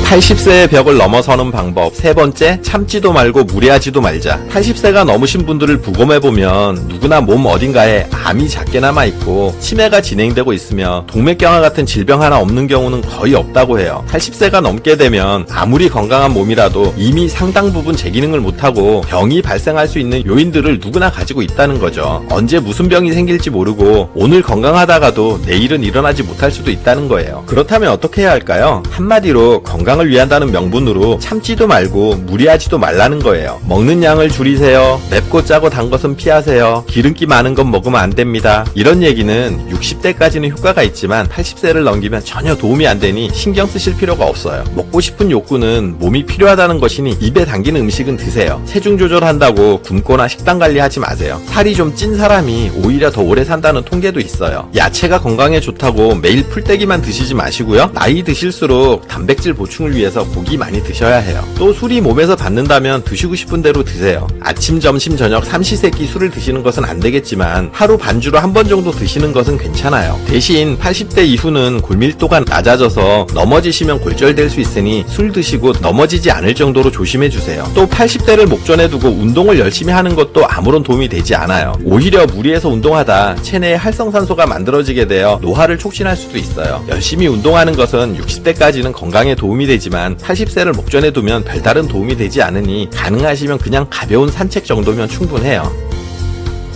80세의 벽을 넘어서는 방법. 세 번째, 참지도 말고 무리하지도 말자. 80세가 넘으신 분들을 부검해보면 누구나 몸 어딘가에 암이 작게 남아있고 치매가 진행되고 있으며 동맥경화 같은 질병 하나 없는 경우는 거의 없다고 해요. 80세가 넘게 되면 아무리 건강한 몸이라도 이미 상당 부분 제 기능을 못하고 병이 발생할 수 있는 요인들을 누구나 가지고 있다는 거죠. 언제 무슨 병이 생길지 모르고 오늘 건강하다가도 내일은 일어나지 못할 수도 있다는 거예요. 그렇다면 어떻게 해야 할까요? 한마디로 건강을 위한다는 명분으로 참지도 말고 무리하지도 말라는 거예요. 먹는 양을 줄이세요. 맵고 짜고 단 것은 피하세요. 기름기 많은 건 먹으면 안 됩니다. 이런 얘기는 60대까지는 효과가 있지만 80세를 넘기면 전혀 도움이 안 되니 신경 쓰실 필요가 없어요. 먹고 싶은 욕구는 몸이 필요하다는 것이니 입에 당기는 음식은 드세요. 체중 조절한다고 굶거나 식단 관리하지 마세요. 살이 좀 찐 사람이 오히려 더 오래 산다는 통계도 있어요. 야채가 건강에 좋다고 매일 풀떼기만 드시지 마시고요. 나이 드실수록 단백질 보충을 위해서 고기 많이 드셔야 해요. 또 술이 몸에서 받는다면 드시고 싶은 대로 드세요. 아침, 점심, 저녁 삼시세끼 술을 드시는 것은 안 되겠지만 하루 반주로 한 번 정도 드시는 것은 괜찮아요. 대신 80대 이후는 골밀도가 낮아져서 넘어지시면 골절될 수 있으니 술 드시고 넘어지지 않을 정도로 조심해 주세요. 또 80대를 목전에 두고 운동을 열심히 하는 것도 아무런 도움이 되지 않아요. 오히려 무리해서 운동하다 체내에 활성산소가 만들어지게 되어 노화를 촉진할 수도 있어요. 열심히 운동하는 것은 60대까지는 건강에 도움이 되지만 80세를 목전에 두면 별다른 도움이 되지 않으니 가능하시면 그냥 가벼운 산책 정도면 충분해요.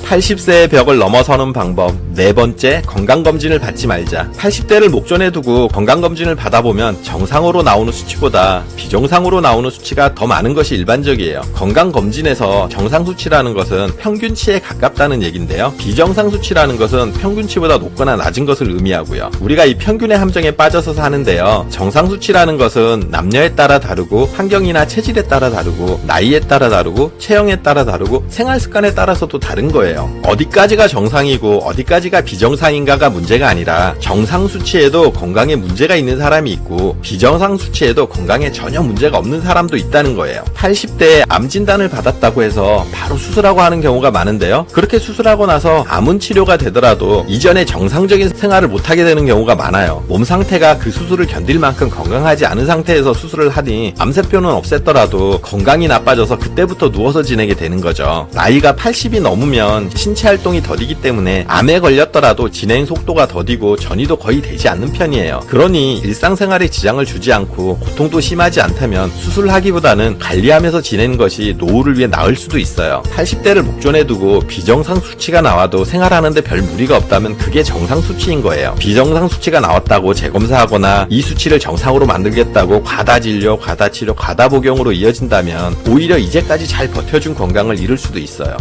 80세의 벽을 넘어서는 방법. 네 번째, 건강검진을 받지 말자. 80대를 목전에 두고 건강검진을 받아보면 정상으로 나오는 수치보다 비정상으로 나오는 수치가 더 많은 것이 일반적이에요. 건강검진에서 정상 수치라는 것은 평균치에 가깝다는 얘긴데요. 비정상 수치라는 것은 평균치보다 높거나 낮은 것을 의미하고요. 우리가 이 평균의 함정에 빠져서 사는데요. 정상 수치라는 것은 남녀에 따라 다르고 환경이나 체질에 따라 다르고 나이에 따라 다르고 체형에 따라 다르고 생활습관에 따라서도 다른 거예요. 어디까지가 정상이고 어디까지가 비정상인가가 문제가 아니라 정상 수치에도 건강에 문제가 있는 사람이 있고 비정상 수치에도 건강에 전혀 문제가 없는 사람도 있다는 거예요. 80대에 암 진단을 받았다고 해서 바로 수술하고 하는 경우가 많은데요. 그렇게 수술하고 나서 암은 치료가 되더라도 이전에 정상적인 생활을 못하게 되는 경우가 많아요. 몸 상태가 그 수술을 견딜 만큼 건강하지 않은 상태에서 수술을 하니 암세포는 없앴더라도 건강이 나빠져서 그때부터 누워서 지내게 되는 거죠. 나이가 80이 넘으면 신체 활동이 더디기 때문에 암에 걸렸더라도 진행 속도가 더디고 전이도 거의 되지 않는 편이에요. 그러니 일상생활에 지장을 주지 않고 고통도 심하지 않다면 수술하기보다는 관리하면서 지내는 것이 노후를 위해 나을 수도 있어요. 80대를 목전에 두고 비정상 수치가 나와도 생활하는데 별 무리가 없다면 그게 정상 수치인 거예요. 비정상 수치가 나왔다고 재검사하거나 이 수치를 정상으로 만들겠다고 과다 진료, 과다 치료, 과다 복용으로 이어진다면 오히려 이제까지 잘 버텨준 건강을 잃을 수도 있어요.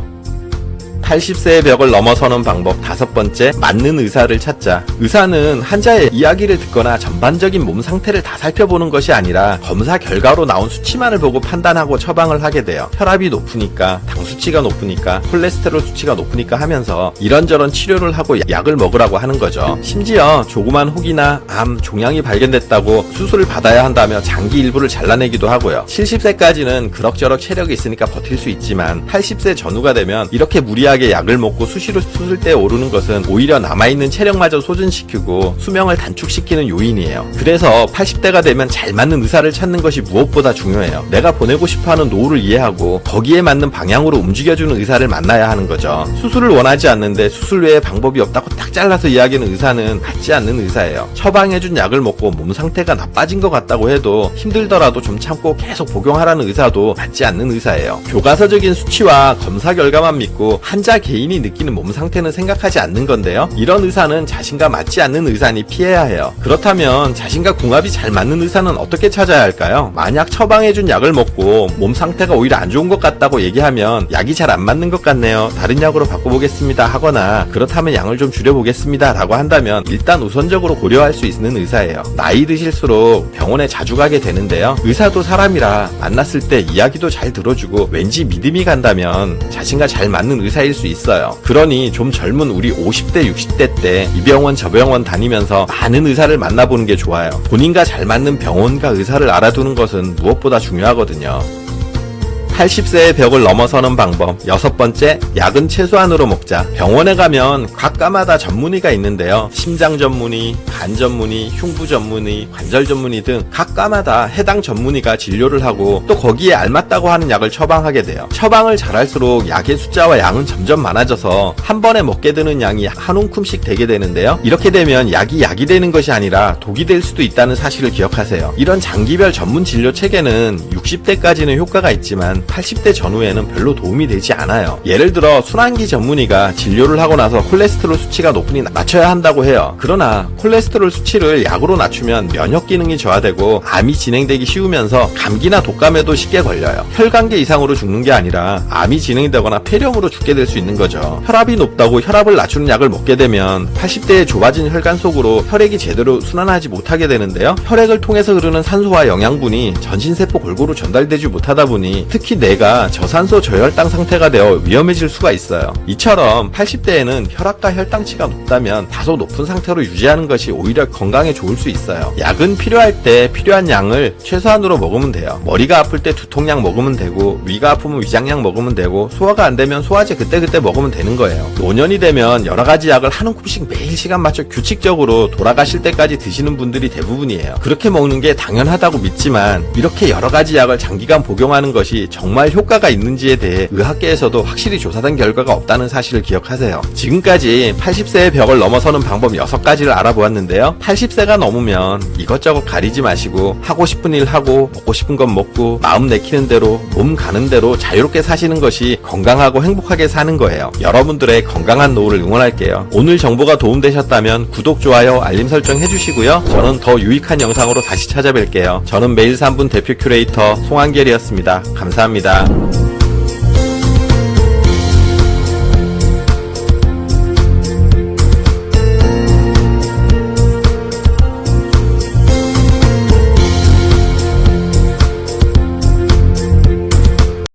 80세의 벽을 넘어서는 방법. 다섯 번째, 맞는 의사를 찾자. 의사는 환자의 이야기를 듣거나 전반적인 몸 상태를 다 살펴보는 것이 아니라 검사 결과로 나온 수치만을 보고 판단하고 처방을 하게 돼요. 혈압이 높으니까, 당 수치가 높으니까, 콜레스테롤 수치가 높으니까 하면서 이런저런 치료를 하고 약을 먹으라고 하는 거죠. 심지어 조그만 혹이나 암, 종양이 발견됐다고 수술을 받아야 한다며 장기 일부를 잘라내기도 하고요. 70세까지는 그럭저럭 체력이 있으니까 버틸 수 있지만 80세 전후가 되면 이렇게 무리하게 약을 먹고 수시로 수술대에 오르는 것은 오히려 남아있는 체력마저 소진시키고 수명을 단축시키는 요인이에요. 그래서 80대가 되면 잘 맞는 의사를 찾는 것이 무엇보다 중요해요. 내가 보내고 싶어하는 노후를 이해하고 거기에 맞는 방향으로 움직여주는 의사를 만나야 하는 거죠. 수술을 원하지 않는데 수술 외에 방법이 없다고 딱 잘라서 이야기하는 의사는 맞지 않는 의사예요. 처방해준 약을 먹고 몸 상태가 나빠진 것 같다고 해도 힘들더라도 좀 참고 계속 복용하라는 의사도 맞지 않는 의사예요. 교과서적인 수치와 검사 결과만 믿고 환자 개인이 느끼는 몸 상태는 생각하지 않는 건데요. 이런 의사는 자신과 맞지 않는 의사니 피해야 해요. 그렇다면 자신과 궁합이 잘 맞는 의사는 어떻게 찾아야 할까요? 만약 처방해준 약을 먹고 몸 상태가 오히려 안 좋은 것 같다고 얘기하면 약이 잘 안 맞는 것 같네요. 다른 약으로 바꿔보겠습니다 하거나 그렇다면 양을 좀 줄여보겠습니다 라고 한다면 일단 우선적으로 고려할 수 있는 의사예요. 나이 드실수록 병원에 자주 가게 되는데요. 의사도 사람이라 만났을 때 이야기도 잘 들어주고 왠지 믿음이 간다면 자신과 잘 맞는 의사일 수 있어요. 그러니 좀 젊은 우리 50대, 60대 때 이 병원 저 병원 다니면서 많은 의사를 만나보는 게 좋아요. 본인과 잘 맞는 병원과 의사를 알아두는 것은 무엇보다 중요하거든요. 80세의 벽을 넘어서는 방법. 6번째, 약은 최소한으로 먹자. 병원에 가면 각 과마다 전문의가 있는데요. 심장 전문의, 간 전문의, 흉부 전문의, 관절 전문의 등 각 과마다 해당 전문의가 진료를 하고 또 거기에 알맞다고 하는 약을 처방하게 돼요. 처방을 잘할수록 약의 숫자와 양은 점점 많아져서 한 번에 먹게 되는 양이 한 움큼씩 되게 되는데요. 이렇게 되면 약이 되는 것이 아니라 독이 될 수도 있다는 사실을 기억하세요. 이런 장기별 전문 진료 체계는 60대까지는 효과가 있지만 80대 전후에는 별로 도움이 되지 않아요. 예를 들어 순환기 전문의가 진료를 하고 나서 콜레스테롤 수치가 높으니 낮춰야 한다고 해요. 그러나 콜레스테롤 수치를 약으로 낮추면 면역 기능이 저하되고 암이 진행되기 쉬우면서 감기나 독감에도 쉽게 걸려요. 혈관계 이상으로 죽는 게 아니라 암이 진행되거나 폐렴으로 죽게 될 수 있는 거죠. 혈압이 높다고 혈압을 낮추는 약을 먹게 되면 80대의 좁아진 혈관 속으로 혈액이 제대로 순환하지 못하게 되는데요. 혈액을 통해서 흐르는 산소와 영양분이 전신세포 골고루 전달되지 못하다 보니 특히 뇌가 저산소 저혈당 상태가 되어 위험해질 수가 있어요. 이처럼 80대에는 혈압과 혈당치가 높다면 다소 높은 상태로 유지하는 것이 오히려 건강에 좋을 수 있어요. 약은 필요할 때 필요한 양을 최소한으로 먹으면 돼요. 머리가 아플 때 두통약 먹으면 되고 위가 아프면 위장약 먹으면 되고 소화가 안 되면 소화제 그때그때 먹으면 되는 거예요. 노년이 되면 여러 가지 약을 한 움큼씩 매일 시간 맞춰 규칙적으로 돌아가실 때까지 드시는 분들이 대부분이에요. 그렇게 먹는 게 당연하다고 믿지만 이렇게 여러 가지 약을 장기간 복용하는 것이 정말 효과가 있는지에 대해 의학계에서도 확실히 조사된 결과가 없다는 사실을 기억하세요. 지금까지 80세의 벽을 넘어서는 방법 6가지를 알아보았는데요. 80세가 넘으면 이것저것 가리지 마시고 하고 싶은 일 하고 먹고 싶은 건 먹고 마음 내키는 대로 몸 가는 대로 자유롭게 사시는 것이 건강하고 행복하게 사는 거예요. 여러분들의 건강한 노후를 응원할게요. 오늘 정보가 도움되셨다면 구독, 좋아요, 알림 설정 해주시고요. 저는 더 유익한 영상으로 다시 찾아뵐게요. 저는 매일 3분 대표 큐레이터 송한결이었습니다. 감사합니다.